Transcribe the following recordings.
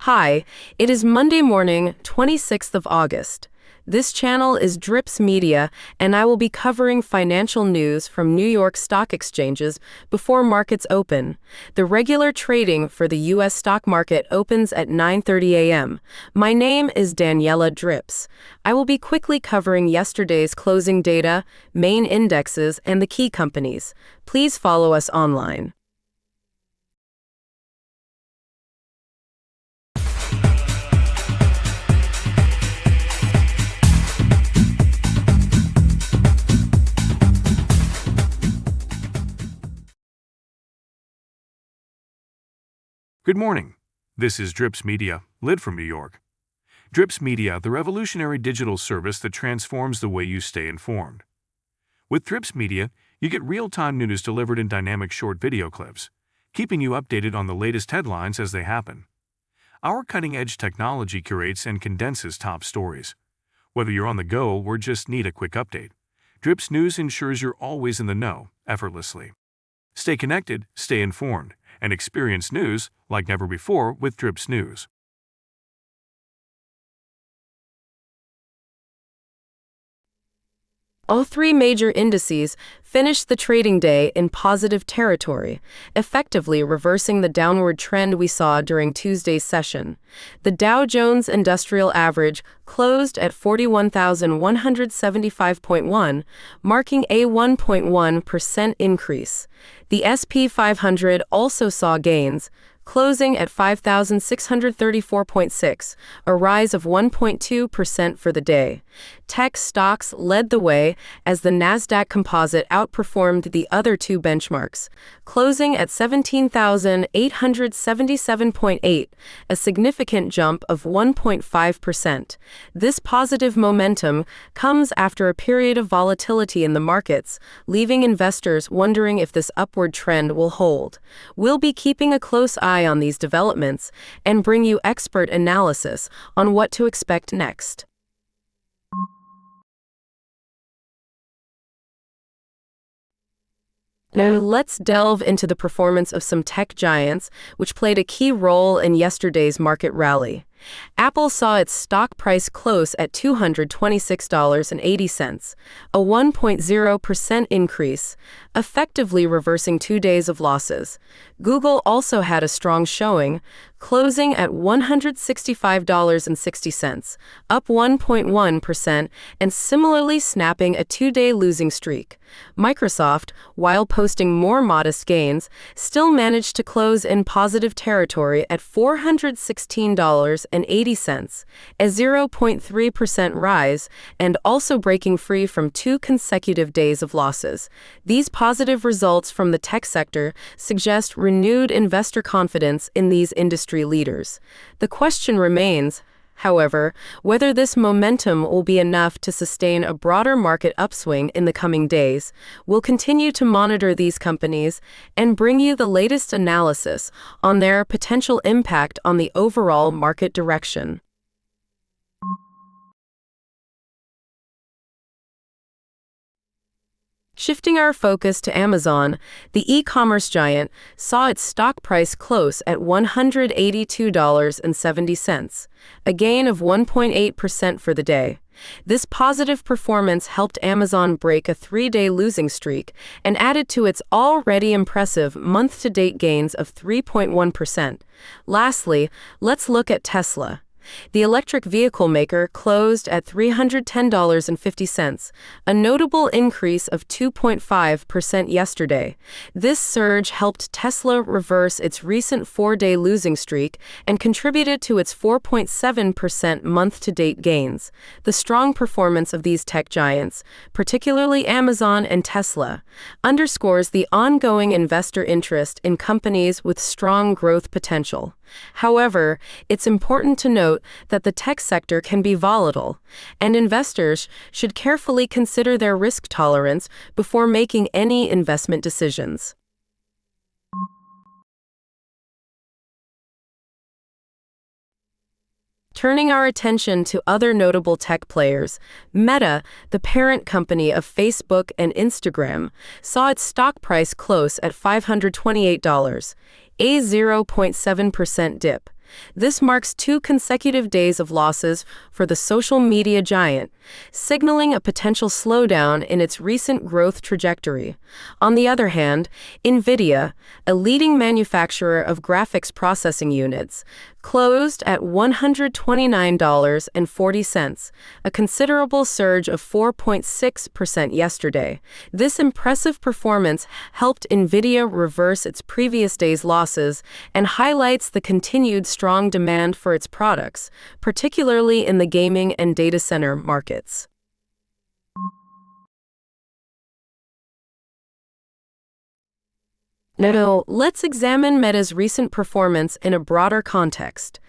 Hi, it is Monday morning, 26th of August. This channel is Drips Media, and I will be covering financial news from New York stock exchanges before markets open. The regular trading for the U.S. stock market opens at 9:30 a.m. My name is Daniela Drips. I will be quickly covering yesterday's closing data, main indexes, and the key companies. Please follow us online. Good morning. This is Drips Media, lid from New York. Drips Media, the revolutionary digital service that transforms the way you stay informed. With Drips Media, you get real-time news delivered in dynamic short video clips, keeping you updated on the latest headlines as they happen. Our cutting-edge technology curates and condenses top stories. Whether you're on the go or just need a quick update, Drips News ensures you're always in the know, effortlessly. Stay connected, stay informed, and experience news like never before with Drips News. All three major indices finished the trading day in positive territory, effectively reversing the downward trend we saw during Tuesday's session. The Dow Jones Industrial Average closed at 41,175.1, marking a 1.1% increase. The S&P 500 also saw gains, closing at 5,634.6, a rise of 1.2% for the day. Tech stocks led the way as the NASDAQ composite outperformed the other two benchmarks, closing at 17,877.8, a significant jump of 1.5%. This positive momentum comes after a period of volatility in the markets, leaving investors wondering if this upward trend will hold. We'll be keeping a close eye on these developments and bring you expert analysis on what to expect next. Now let's delve into the performance of some tech giants, which played a key role in yesterday's market rally. Apple saw its stock price close at $226.80, a 1.0% increase, effectively reversing 2 days of losses. Google also had a strong showing, closing at $165.60, up 1.1%, and similarly snapping a 2-day losing streak. Microsoft, while posting more modest gains, still managed to close in positive territory at $416.80, a 0.3% rise, and also breaking free from 2 consecutive days of losses. These positive results from the tech sector suggest renewed investor confidence in these industry leaders. The question remains, however, whether this momentum will be enough to sustain a broader market upswing in the coming days. We'll continue to monitor these companies and bring you the latest analysis on their potential impact on the overall market direction. Shifting our focus to Amazon, the e-commerce giant saw its stock price close at $182.70, a gain of 1.8% for the day. This positive performance helped Amazon break a 3-day losing streak and added to its already impressive month-to-date gains of 3.1%. Lastly, let's look at Tesla. The electric vehicle maker closed at $310.50, a notable increase of 2.5% yesterday. This surge helped Tesla reverse its recent 4-day losing streak and contributed to its 4.7% month-to-date gains. The strong performance of these tech giants, particularly Amazon and Tesla, underscores the ongoing investor interest in companies with strong growth potential. However, it's important to note that the tech sector can be volatile, and investors should carefully consider their risk tolerance before making any investment decisions. Turning our attention to other notable tech players, Meta, the parent company of Facebook and Instagram, saw its stock price close at $528, a 0.7% dip. This marks 2 consecutive days of losses for the social media giant, signaling a potential slowdown in its recent growth trajectory. On the other hand, NVIDIA, a leading manufacturer of graphics processing units, closed at $129.40, a considerable surge of 4.6% yesterday. This impressive performance helped NVIDIA reverse its previous day's losses and highlights the continued strong demand for its products, particularly in the gaming and data center markets. Now, let's examine Meta's recent performance in a broader context.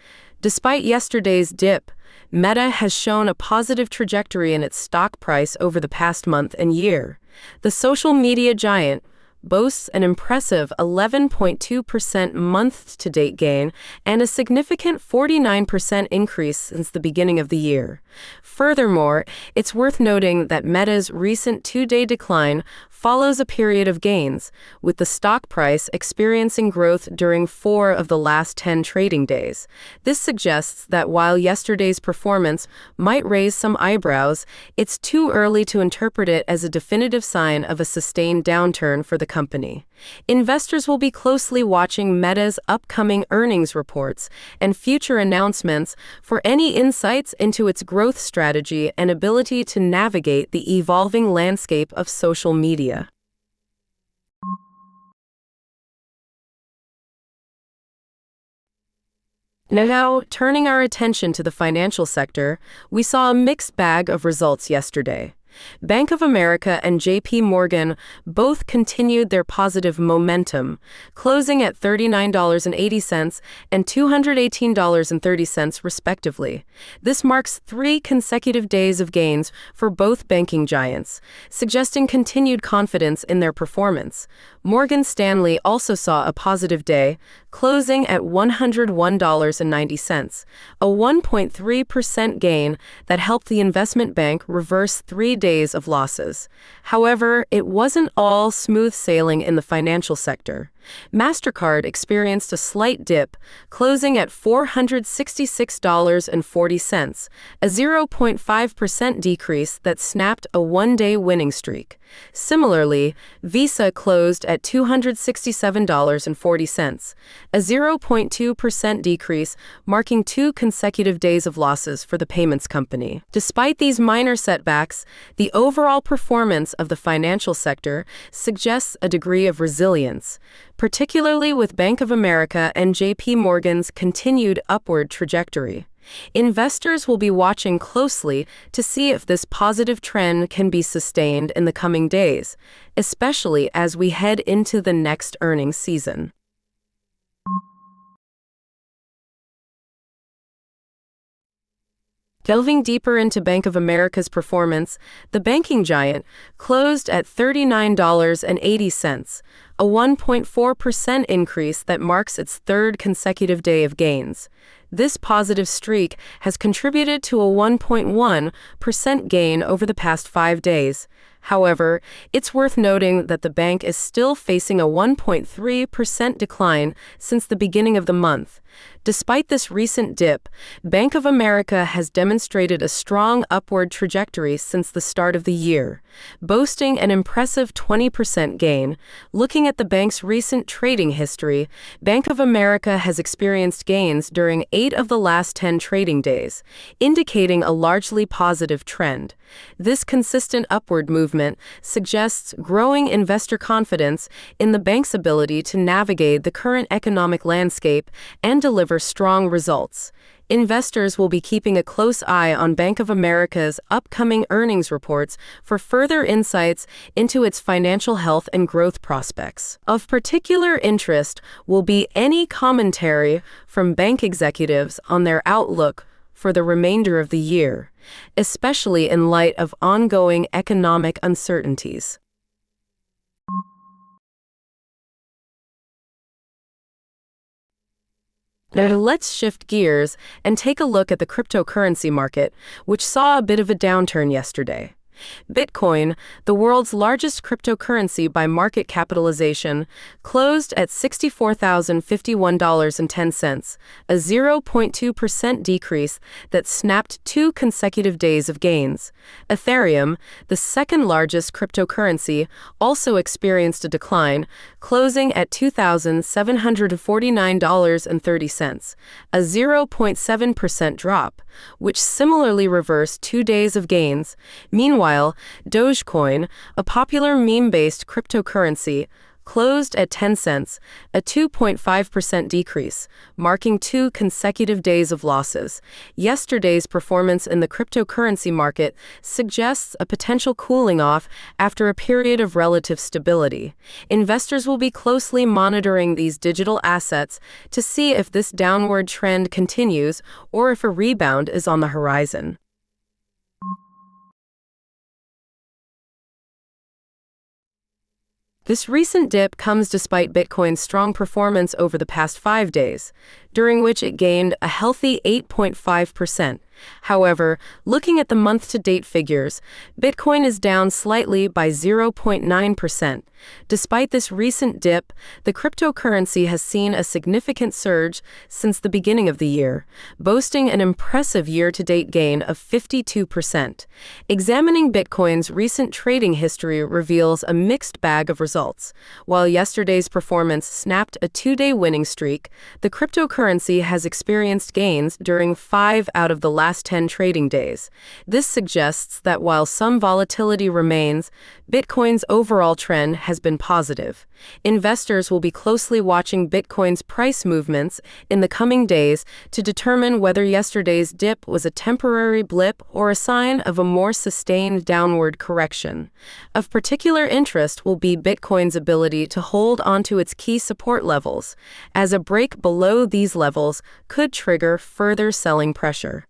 Despite yesterday's dip, Meta has shown a positive trajectory in its stock price over the past month and year. The social media giant boasts an impressive 11.2% month-to-date gain and a significant 49% increase since the beginning of the year. Furthermore, it's worth noting that Meta's recent two-day decline follows a period of gains, with the stock price experiencing growth during 4 of the last 10 trading days. This suggests that while yesterday's performance might raise some eyebrows, it's too early to interpret it as a definitive sign of a sustained downturn for the company. Investors will be closely watching Meta's upcoming earnings reports and future announcements for any insights into its growth strategy and ability to navigate the evolving landscape of social media. Now, turning our attention to the financial sector, we saw a mixed bag of results yesterday. Bank of America and J.P. Morgan both continued their positive momentum, closing at $39.80 and $218.30 respectively. This marks 3 consecutive days of gains for both banking giants, suggesting continued confidence in their performance. Morgan Stanley also saw a positive day, closing at $101.90, a 1.3% gain that helped the investment bank reverse 3 days of losses. However, it wasn't all smooth sailing in the financial sector. MasterCard experienced a slight dip, closing at $466.40, a 0.5% decrease that snapped a one-day winning streak. Similarly, Visa closed at $267.40, a 0.2% decrease, marking 2 consecutive days of losses for the payments company. Despite these minor setbacks, the overall performance of the financial sector suggests a degree of resilience, particularly with Bank of America and J.P. Morgan's continued upward trajectory. Investors will be watching closely to see if this positive trend can be sustained in the coming days, especially as we head into the next earnings season. Delving deeper into Bank of America's performance, the banking giant closed at $39.80, a 1.4% increase that marks its 3rd consecutive day of gains. This positive streak has contributed to a 1.1% gain over the past 5 days. However, it's worth noting that the bank is still facing a 1.3% decline since the beginning of the month. Despite this recent dip, Bank of America has demonstrated a strong upward trajectory since the start of the year, boasting an impressive 20% gain. Looking at the bank's recent trading history, Bank of America has experienced gains during 8 of the last 10 trading days, indicating a largely positive trend. This consistent upward movement suggests growing investor confidence in the bank's ability to navigate the current economic landscape and deliver strong results. Investors will be keeping a close eye on Bank of America's upcoming earnings reports for further insights into its financial health and growth prospects. Of particular interest will be any commentary from bank executives on their outlook for the remainder of the year, especially in light of ongoing economic uncertainties. Now let's shift gears and take a look at the cryptocurrency market, which saw a bit of a downturn yesterday. Bitcoin, the world's largest cryptocurrency by market capitalization, closed at $64,051.10, a 0.2% decrease that snapped 2 consecutive days of gains. Ethereum, the second largest cryptocurrency, also experienced a decline, closing at $2,749.30, a 0.7% drop, which similarly reversed 2 days of gains. Meanwhile, Dogecoin, a popular meme-based cryptocurrency, closed at 10 cents, a 2.5% decrease, marking 2 consecutive days of losses. Yesterday's performance in the cryptocurrency market suggests a potential cooling off after a period of relative stability. Investors will be closely monitoring these digital assets to see if this downward trend continues or if a rebound is on the horizon. This recent dip comes despite Bitcoin's strong performance over the past 5 days, during which it gained a healthy 8.5%. However, looking at the month-to-date figures, Bitcoin is down slightly by 0.9%. Despite this recent dip, the cryptocurrency has seen a significant surge since the beginning of the year, boasting an impressive year-to-date gain of 52%. Examining Bitcoin's recent trading history reveals a mixed bag of results. While yesterday's performance snapped a 2-day winning streak, the cryptocurrency has experienced gains during 5 out of the last 10 trading days. This suggests that while some volatility remains, Bitcoin's overall trend has been positive. Investors will be closely watching Bitcoin's price movements in the coming days to determine whether yesterday's dip was a temporary blip or a sign of a more sustained downward correction. Of particular interest will be Bitcoin's ability to hold onto its key support levels, as a break below these levels could trigger further selling pressure.